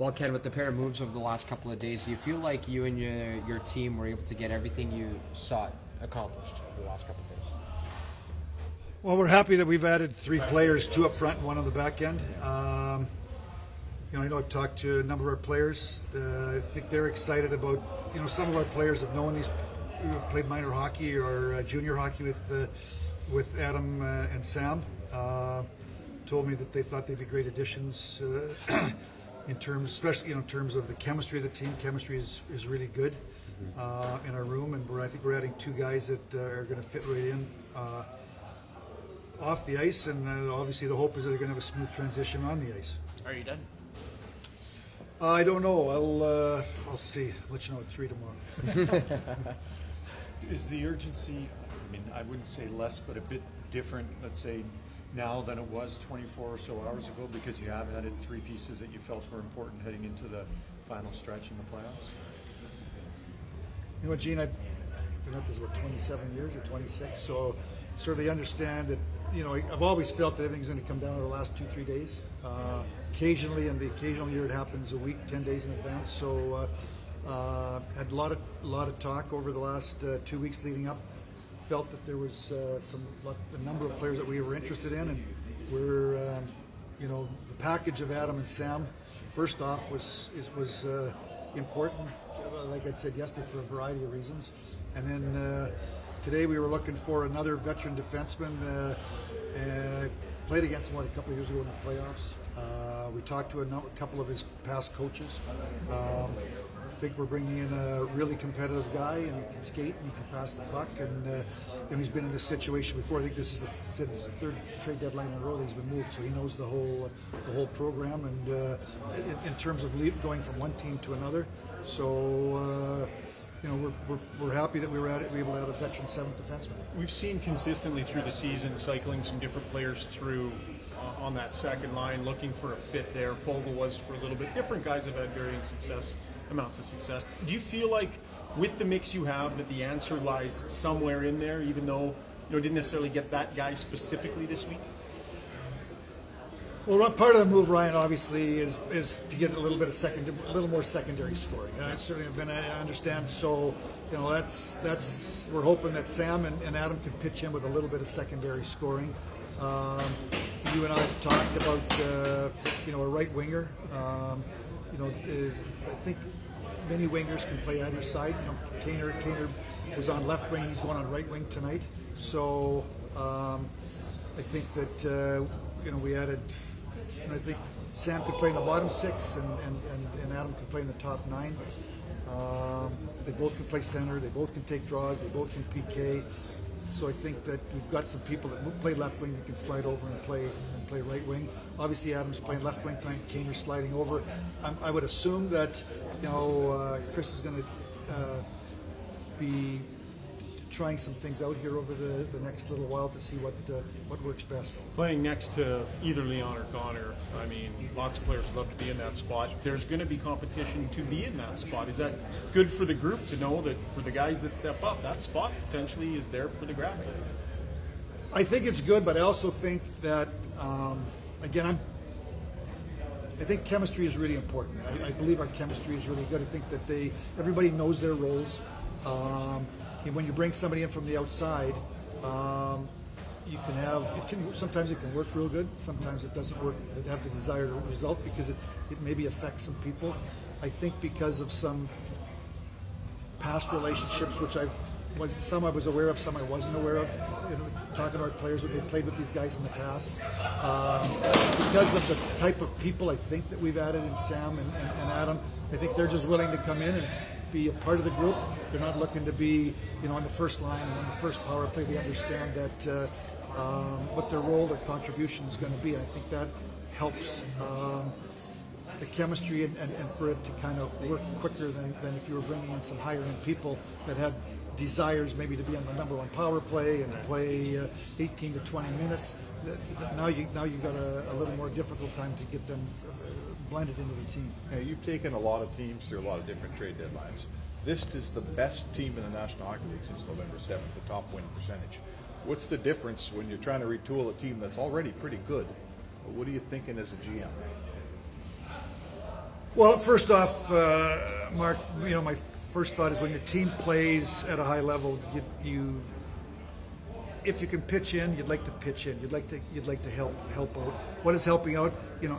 Well, Ken, with the pair of moves over the last couple of days, do you feel like you and your team were able to get everything you sought accomplished over the last couple of days? Well, we're happy that we've added 3 players, 2 up front and 1 on the back end. I know I've talked to a number of our players. I think they're excited about, some of our players have known these, played minor hockey or junior hockey with Adam and Sam. Told me that they thought they'd be great additions in terms, especially in terms of the chemistry of the team. Chemistry is really good in our room, and I think we're adding 2 guys that are going to fit right in off the ice, and obviously the hope is that they're going to have a smooth transition on the ice. Are you done? I don't know. I'll see. I'll let you know at 3 tomorrow. Is the urgency, I wouldn't say less, but a bit different, let's say, now than it was 24 or so hours ago, because you have added 3 pieces that you felt were important heading into the final stretch in the playoffs? You know what, Gene, I've been at this, 27 years or 26, so certainly understand that, I've always felt that everything's going to come down to the last 2-3 days. Occasionally, in the occasional year, it happens a week, 10 days in advance. So had a lot of talk over the last 2 weeks leading up. Felt that there was a number of players that we were interested in, and we're, the package of Adam and Sam, first off, was important, like I said yesterday, for a variety of reasons. And then today we were looking for another veteran defenseman. Played against him a couple of years ago in the playoffs. We talked to a couple of his past coaches. I think we're bringing in a really competitive guy, and he can skate and he can pass the puck, and he's been in this situation before. I think this is the 3rd trade deadline in a row that he's been moved, so he knows the whole program, and in terms of going from one team to another. So we're happy that we were able to add a veteran 7th defenseman. We've seen consistently through the season cycling some different players through on that second line, looking for a fit there. Fogle was for a little bit. Different guys have had varying amounts of success. Do you feel like with the mix you have that the answer lies somewhere in there, even though didn't necessarily get that guy specifically this week? Well, part of the move, Ryan, obviously, is to get a little more secondary scoring. And I certainly have I understand. So, that's we're hoping that Sam and Adam can pitch in with a little bit of secondary scoring. You and I have talked about a right winger. I think many wingers can play either side. Kaner was on left wing. He's going on right wing tonight. So I think that we added. I think Sam could play in the bottom 6, and Adam could play in the top 9. They both can play center. They both can take draws. They both can PK. So I think that we've got some people that play left wing that can slide over and play right wing. Obviously, Adam's playing left wing tonight. Kaner's sliding over. I would assume that Chris is going to be trying some things out here over the next little while to see what works best. Playing next to either Leon or Connor, lots of players would love to be in that spot. There's going to be competition to be in that spot. Is that good for the group to know that for the guys that step up, that spot potentially is there for the grab? I think it's good, but I also think that, again, I think chemistry is really important. I believe our chemistry is really good. I think that everybody knows their roles. When you bring somebody in from the outside, sometimes it can work real good. Sometimes it doesn't work. It have the desired result because it maybe affects some people. I think because of some past relationships, some I was aware of, some I wasn't aware of. Talking to our players, they played with these guys in the past. Because of the type of people I think that we've added in Sam and Adam, I think they're just willing to come in and be a part of the group. They're not looking to be, on the first line and on the first power play. They understand that what their role, their contribution is going to be. I think that helps the chemistry and for it to kind of work quicker than if you were bringing in some higher end people that had desires maybe to be on the number 1 power play and to play 18 to 20 minutes. Now you've got a little more difficult time to get them blended into the team. Yeah, you've taken a lot of teams through a lot of different trade deadlines. This is the best team in the National Hockey League since November 7th, the top win percentage. What's the difference when you're trying to retool a team that's already pretty good? What are you thinking as a GM? Well, first off, Mark, my first thought is when your team plays at a high level, if you can pitch in, you'd like to pitch in. You'd like to help out. What is helping out?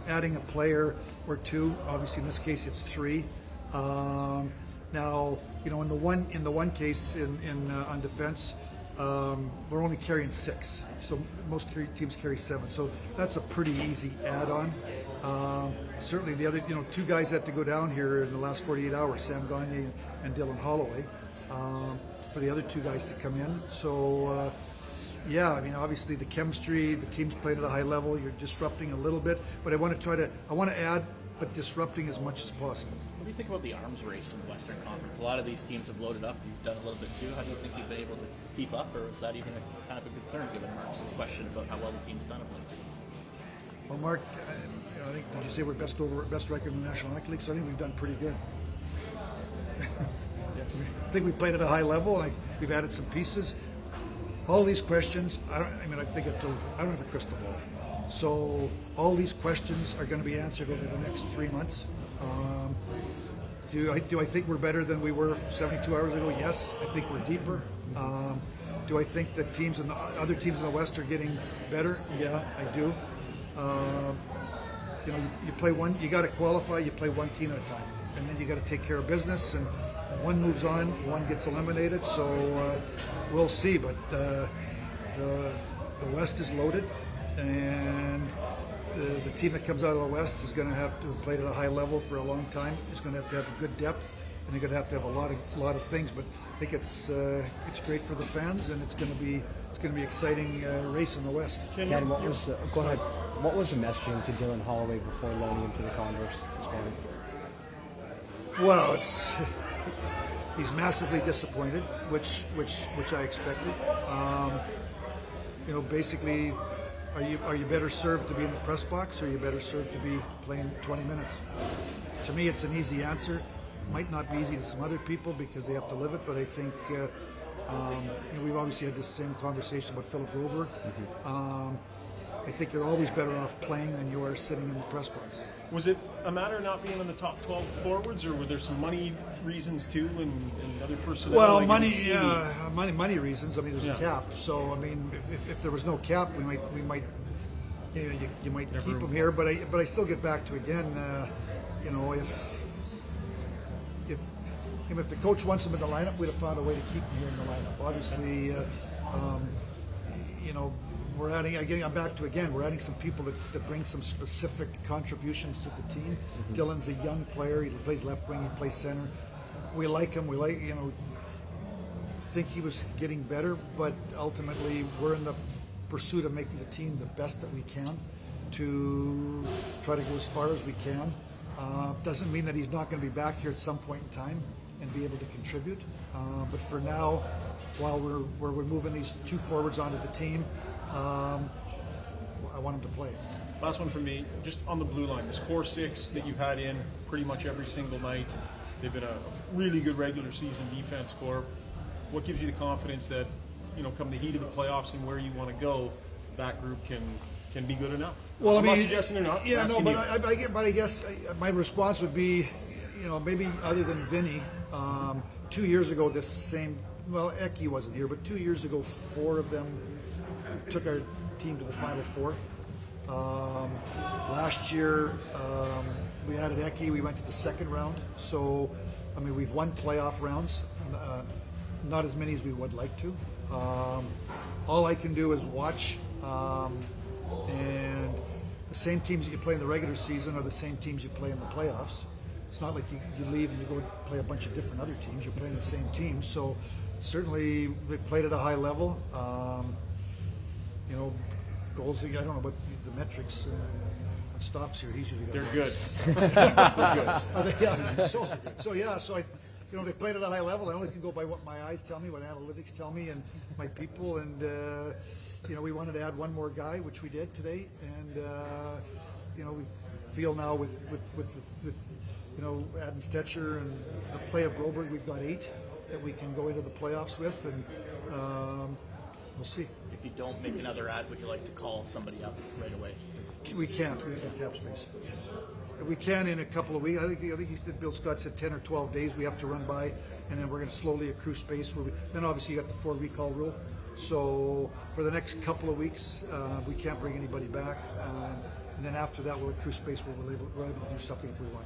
Adding a player or two. Obviously, in this case, it's three. Now, in the one case on defense, we're only carrying 6. So most teams carry 7. So that's a pretty easy add-on. Certainly, the other 2 guys had to go down here in the last 48 hours: Sam Gagne and Dylan Holloway. For the other 2 guys to come in. So. Yeah, obviously the chemistry, the team's playing at a high level. You're disrupting a little bit, but I want to add, but disrupting as much as possible. What do you think about the arms race in the Western Conference? A lot of these teams have loaded up. You've done a little bit too. How do you think you've been able to keep up, or is that even kind of a concern given Mark's question about how well the team's done of late? Well, Mark, I think, did you say we're best record in the National Hockey League? So I think we've done pretty good. I think we played at a high level, and we've added some pieces. All these questions, I don't have a crystal ball. So all these questions are going to be answered over the next 3 months. Do I think we're better than we were 72 hours ago? Yes. I think we're deeper. Do I think that other teams in the West are getting better? Yeah, I do. You play one, you got to qualify. You play one team at a time, and then you got to take care of business. And one moves on, one gets eliminated. So we'll see. But the West is loaded, and the team that comes out of the West is going to have to have played at a high level for a long time. Is going to have a good depth, and they're going to have a lot of things. But I think it's great for the fans, and it's going to be exciting race in the West. Ken, go ahead. What was the messaging to Dylan Holloway before loaning him to the Condors this morning? Well, he's massively disappointed, which I expected. Basically, are you better served to be in the press box, or are you better served to be playing 20 minutes? To me, it's an easy answer. Might not be easy to some other people because they have to live it, but I think we've obviously had this same conversation with Philip Broberg. I think you're always better off playing than you are sitting in the press box. Was it a matter of not being in the top 12 forwards, or were there some money reasons too, and other personnel? Well, money reasons. There's a cap. So, if there was no cap, we might, you might keep him here. But I still get back to again, if the coach wants him in the lineup, we'd have found a way to keep him here in the lineup. Obviously, we're adding. Again, I'm back to we're adding some people that bring some specific contributions to the team. Mm-hmm. Dylan's a young player. He plays left wing. He plays center. We like him. We like think he was getting better, but ultimately we're in the pursuit of making the team the best that we can to try to go as far as we can. Doesn't mean that he's not going to be back here at some point in time and be able to contribute. But for now, while we're moving these 2 forwards onto the team, I want him to play. Last one from me, just on the blue line, this core 6 that you've had in pretty much every single night. They've been a really good regular season defense core. What gives you the confidence that, come the heat of the playoffs and where you want to go, that group can be good enough? Well, I'm not suggesting they're not. Yeah, no, but I guess my response would be, maybe other than Vinny, 2 years ago, Eki wasn't here, but 2 years ago, 4 of them took our team to the Final Four. Last year, we added Eki. We went to the second round. So, we've won playoff rounds. Not as many as we would like to. All I can do is watch. And the same teams that you play in the regular season are the same teams you play in the playoffs. It's not like you leave and you go play a bunch of different other teams. You're playing the same teams. So, certainly, they've played at a high level. Goals, I don't know about the metrics. Stops here, he's usually got. They're good. They're good. So they played at a high level. I only can go by what my eyes tell me, what analytics tell me, and my people. And we wanted to add one more guy, which we did today. And we feel now with Adam Stecher and the play of Broberg, we've got 8 that we can go into the playoffs with, and we'll see. If you don't make another ad, would you like to call somebody up right away? We can't. We have cap space. we can in a couple of weeks. I think he said, Bill Scott said 10 or 12 days we have to run by, and then we're going to slowly accrue space. Then obviously you got the 4 recall rule. So for the next couple of weeks, we can't bring anybody back. And then after that, we'll accrue space where we're able to do something if we want.